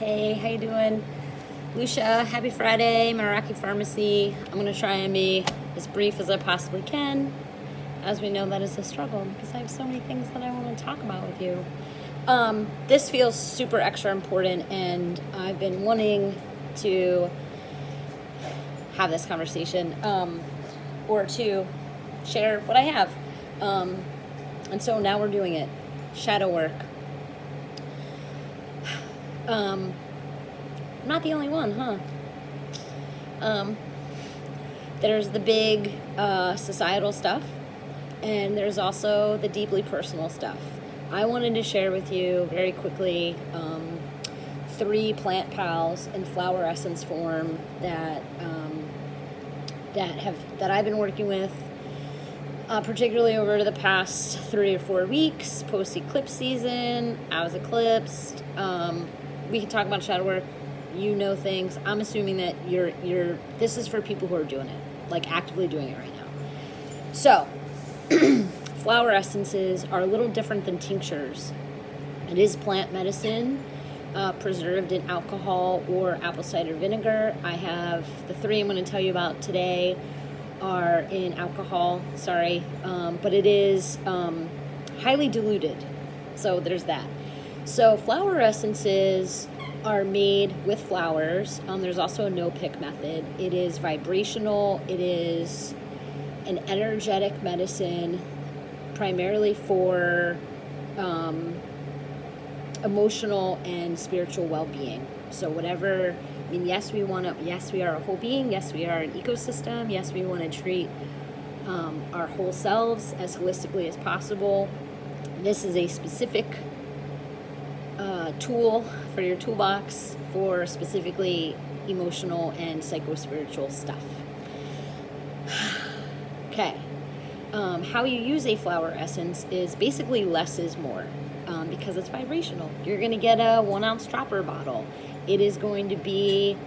Hey, how you doing? Lucia, happy Friday, Meraki Farmacy. I'm going to try and be as brief as I possibly can, as we know that is a struggle because I have so many things that I want to talk about with you. This feels super extra important, and I've been wanting to have this conversation or to share what I have. And so now we're doing it. Shadow work. I'm not the only one, huh? There's the big societal stuff, and there's also the deeply personal stuff. I wanted to share with you very quickly 3 plant pals in flower essence form that I've been working with, particularly over the past 3 or 4 weeks, post-eclipse season. I was eclipsed. We can talk about shadow work. You know things. I'm assuming that this is for people who are doing it, like actively doing it right now. So, flower essences are a little different than tinctures. It is plant medicine, preserved in alcohol or apple cider vinegar. I have the 3 I'm going to tell you about today are in alcohol, but it is highly diluted. So there's that. So flower essences are made with flowers. There's also a no-pick method. It is vibrational. It is an energetic medicine, primarily for emotional and spiritual well-being. So whatever, yes, we are a whole being. Yes, we are an ecosystem. Yes, we want to treat our whole selves as holistically as possible. This is a specific tool for your toolbox for specifically emotional and psycho-spiritual stuff. Okay. How you use a flower essence is basically less is more, because it's vibrational. You're going to get a 1 ounce dropper bottle. It is going to be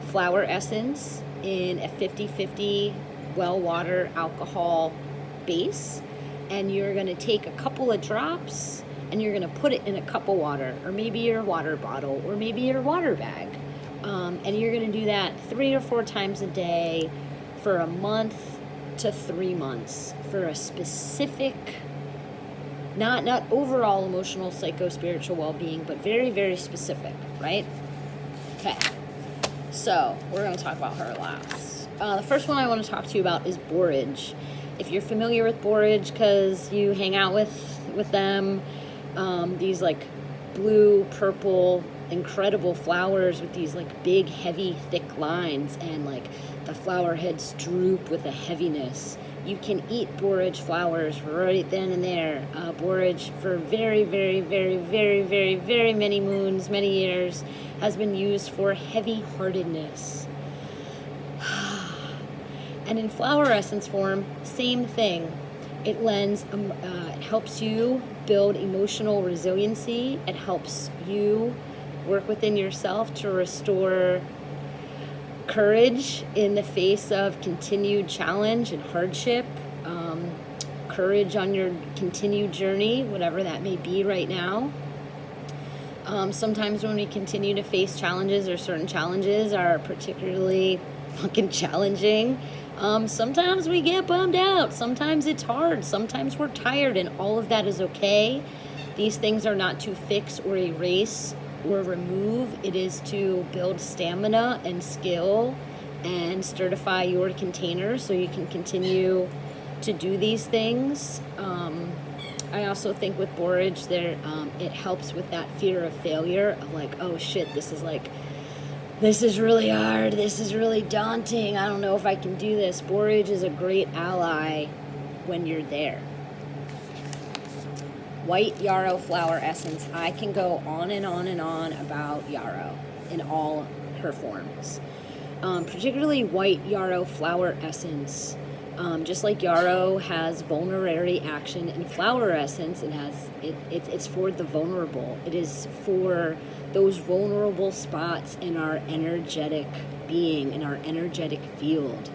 flower essence in a 50-50 well water alcohol base, and you're going to take a couple of drops and you're going to put it in a cup of water, or maybe your water bottle, or maybe your water bag. And you're going to do that 3 or 4 times a day for a month to 3 months for a specific, not overall emotional, psycho-spiritual well-being, but very, very specific, right? Okay. So we're going to talk about her last. The first one I want to talk to you about is Borage. If you're familiar with Borage because you hang out with them, these like blue, purple, incredible flowers with these like big, heavy, thick lines, and like the flower heads droop with a heaviness. You can eat borage flowers right then and there. Borage for very, very, very, very, very, very many moons, many years, has been used for heavy-heartedness. And in flower essence form, same thing. It it helps you build emotional resiliency. It helps you work within yourself to restore courage in the face of continued challenge and hardship. Courage on your continued journey, whatever that may be right now. Sometimes when we continue to face challenges, or certain challenges are particularly fucking challenging, sometimes we get bummed out. Sometimes it's hard. Sometimes we're tired, and all of that is okay. These things are not to fix or erase or remove. It is to build stamina and skill and certify your container so you can continue to do these things. I also think with Borage, it helps with that fear of failure, of like, oh shit, this is really hard, this is really daunting, I don't know if I can do this. Borage is a great ally when you're there. White Yarrow flower essence. I can go on and on and on about Yarrow in all her forms. Particularly white Yarrow flower essence. Just like Yarrow has vulnerary action in flower essence, it's for the vulnerable. It is for those vulnerable spots in our energetic being, in our energetic field.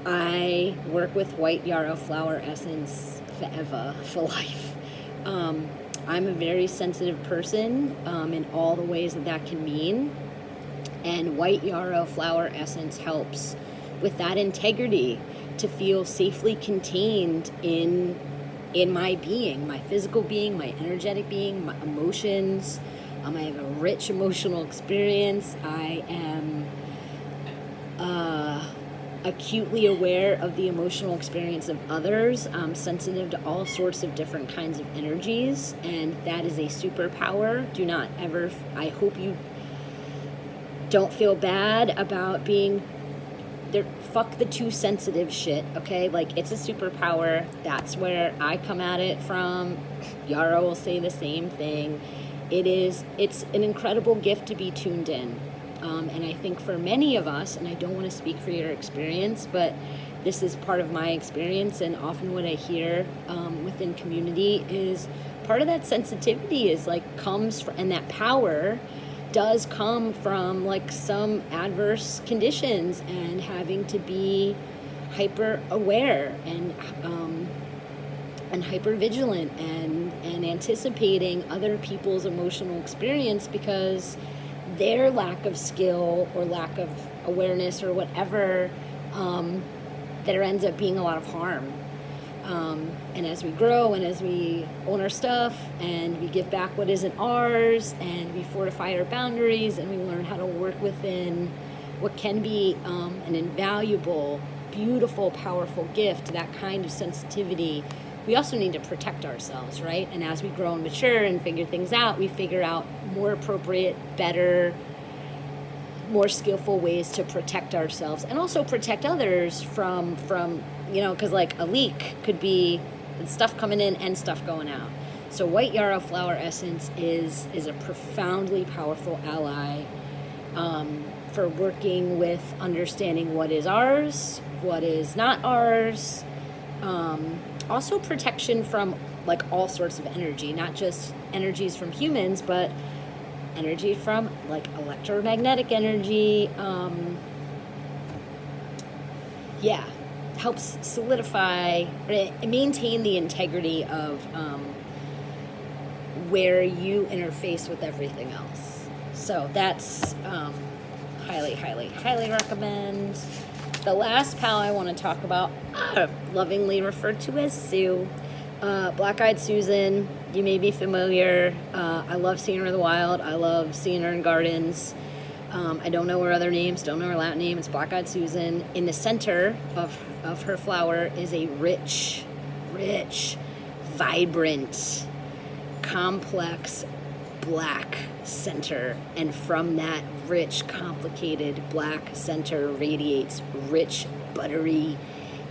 I work with white Yarrow flower essence forever, for life. I'm a very sensitive person in all the ways that that can mean. And white yarrow flower essence helps with that integrity, to feel safely contained in my being, my physical being, my energetic being, my emotions. I have a rich emotional experience. I am acutely aware of the emotional experience of others. I'm sensitive to all sorts of different kinds of energies, and that is a superpower. Do not ever, I hope you don't feel bad about being there. Fuck the too sensitive shit, okay? Like, it's a superpower. That's where I come at it from. Yarrow will say the same thing. It's an incredible gift to be tuned in. And I think for many of us, and I don't want to speak for your experience, but this is part of my experience, and often what I hear within community is part of that sensitivity is like comes from, and that power does come from like some adverse conditions and having to be hyper aware and hyper vigilant and anticipating other people's emotional experience, because their lack of skill or lack of awareness or whatever, there ends up being a lot of harm. And as we grow and as we own our stuff and we give back what isn't ours and we fortify our boundaries and we learn how to work within what can be an invaluable, beautiful, powerful gift, that kind of sensitivity, we also need to protect ourselves, right? And as we grow and mature and figure things out, we figure out more appropriate, better, more skillful ways to protect ourselves and also protect others from because like a leak could be stuff coming in and stuff going out. So white yarrow flower essence is a profoundly powerful ally for working with understanding what is ours, what is not ours. Also protection from like all sorts of energy, not just energies from humans, but energy from like electromagnetic energy. Helps solidify, maintain the integrity of where you interface with everything else. So that's highly, highly, highly recommend. The last pal I want to talk about, lovingly referred to as Sue, Black-Eyed Susan. You may be familiar. I love seeing her in the wild. I love seeing her in gardens. I don't know her other names, don't know her Latin name. It's Black-Eyed Susan. In the center of her flower is a rich, vibrant, complex black center. And from that rich, complicated black center radiates rich, buttery,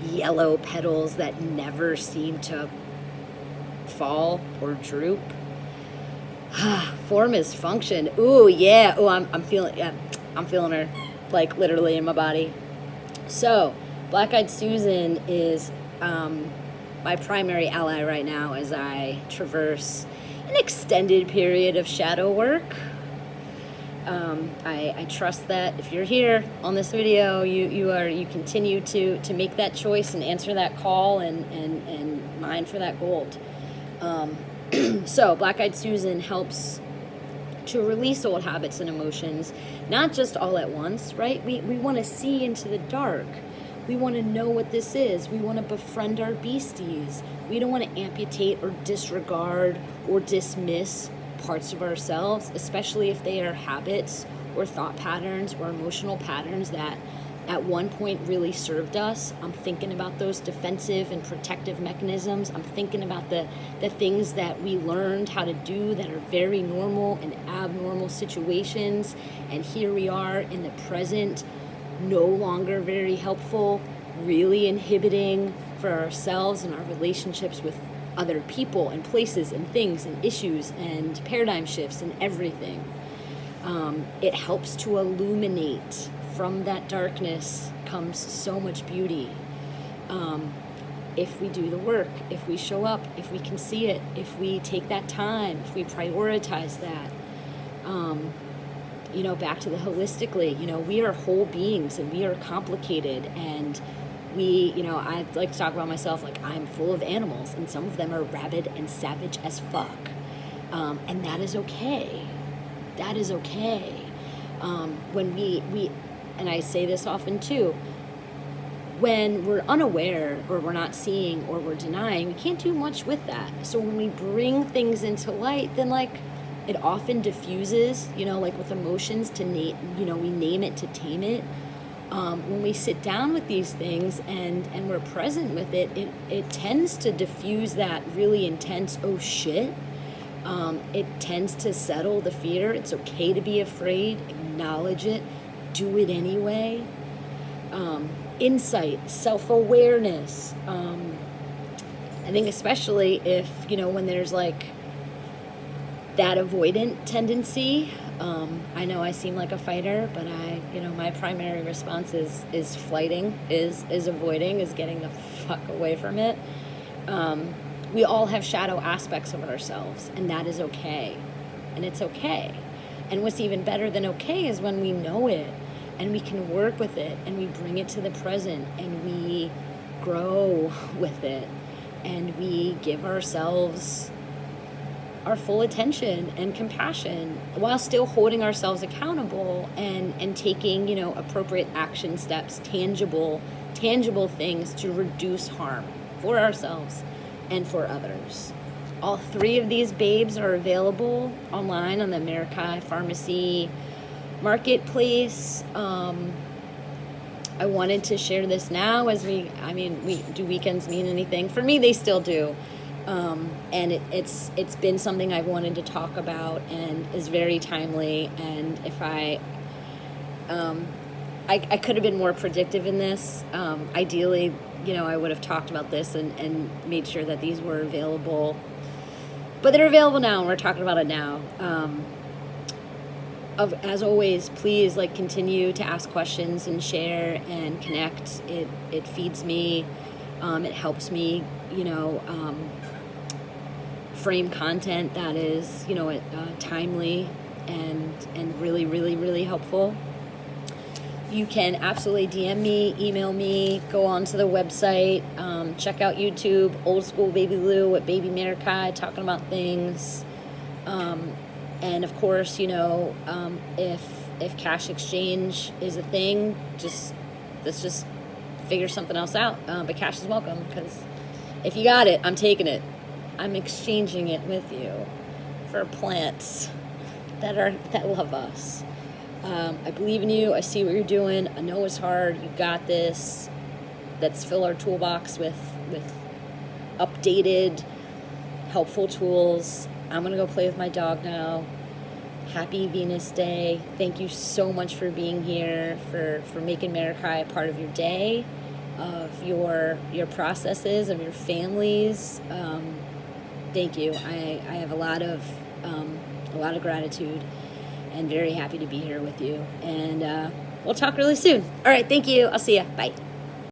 yellow petals that never seem to fall or droop. Form is function. Ooh, yeah. Ooh, I'm feeling her, like literally in my body. So, Black-Eyed Susan is my primary ally right now as I traverse an extended period of shadow work. I trust that if you're here on this video, you continue to make that choice and answer that call and mine for that gold. So Black-Eyed Susan helps to release old habits and emotions, not just all at once, right? We want to see into the dark. We want to know what this is. We want to befriend our beasties. We don't want to amputate or disregard or dismiss parts of ourselves, especially if they are habits or thought patterns or emotional patterns that at one point really served us. I'm thinking about those defensive and protective mechanisms. I'm thinking about the things that we learned how to do that are very normal in abnormal situations. And here we are in the present, no longer very helpful, really inhibiting for ourselves and our relationships with other people and places and things and issues and paradigm shifts and everything. It helps to illuminate. From that darkness comes so much beauty. If we do the work, if we show up, if we can see it, if we take that time, if we prioritize that, back to the holistically, we are whole beings and we are complicated, and I like to talk about myself like I'm full of animals, and some of them are rabid and savage as fuck. And that is okay. That is okay. When we, and I say this often too, when we're unaware or we're not seeing or we're denying, we can't do much with that. So when we bring things into light, then like it often diffuses, like with emotions to name, we name it to tame it. When we sit down with these things and we're present with it, it tends to diffuse that really intense, oh shit. It tends to settle the fear. It's okay to be afraid, acknowledge it, do it anyway. Insight, self-awareness. I think especially if, when there's like that avoidant tendency, I know I seem like a fighter, but my primary response is flighting, is avoiding, is getting the fuck away from it. We all have shadow aspects of ourselves, and that is okay. And it's okay. And what's even better than okay is when we know it, and we can work with it, and we bring it to the present, and we grow with it, and we give ourselves our full attention and compassion while still holding ourselves accountable and taking, appropriate action steps, tangible things to reduce harm for ourselves and for others. All 3 of these babes are available online on the Meraki Farmacy marketplace. I wanted to share this now as do weekends mean anything? For me, they still do. And it's been something I've wanted to talk about and is very timely. And if I could have been more predictive in this. Ideally, I would have talked about this and made sure that these were available. But they're available now, and we're talking about it now. As always, please continue to ask questions and share and connect. It feeds me. It helps me, frame content that is, timely and really, really, really helpful. You can absolutely DM me, email me, go onto the website, check out YouTube, Old School Baby Lou with Baby Meraki, talking about things. And of course, if cash exchange is a thing, let's just figure something else out. But cash is welcome, because if you got it, I'm taking it. I'm exchanging it with you for plants that love us. I believe in you. I see what you're doing. I know it's hard. You got this. Let's fill our toolbox with updated, helpful tools. I'm going to go play with my dog now. Happy Venus Day. Thank you so much for being here, for making Meraki a part of your day, of your processes, of your families. Thank you. I have a lot of gratitude and very happy to be here with you. And we'll talk really soon. All right, thank you. I'll see ya. Bye.